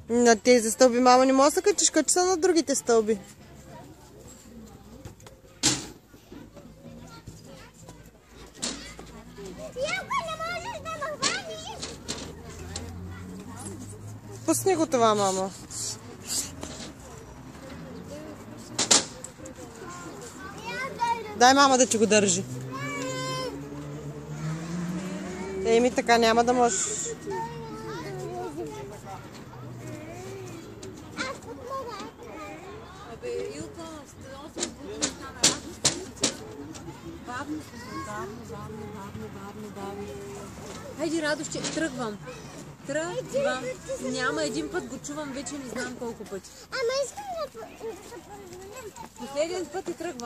На тези стълби, мама, не може да се качиш, качи се на другите стълби. Пусни го това, мама. Дай мама да ти го държи. Еми така няма да можеш. Бавно. Хайде, Радоще, тръгвам. Няма, един път го чувам, вече не знам колко пъти. Ама искам да... Последен път и тръгвам.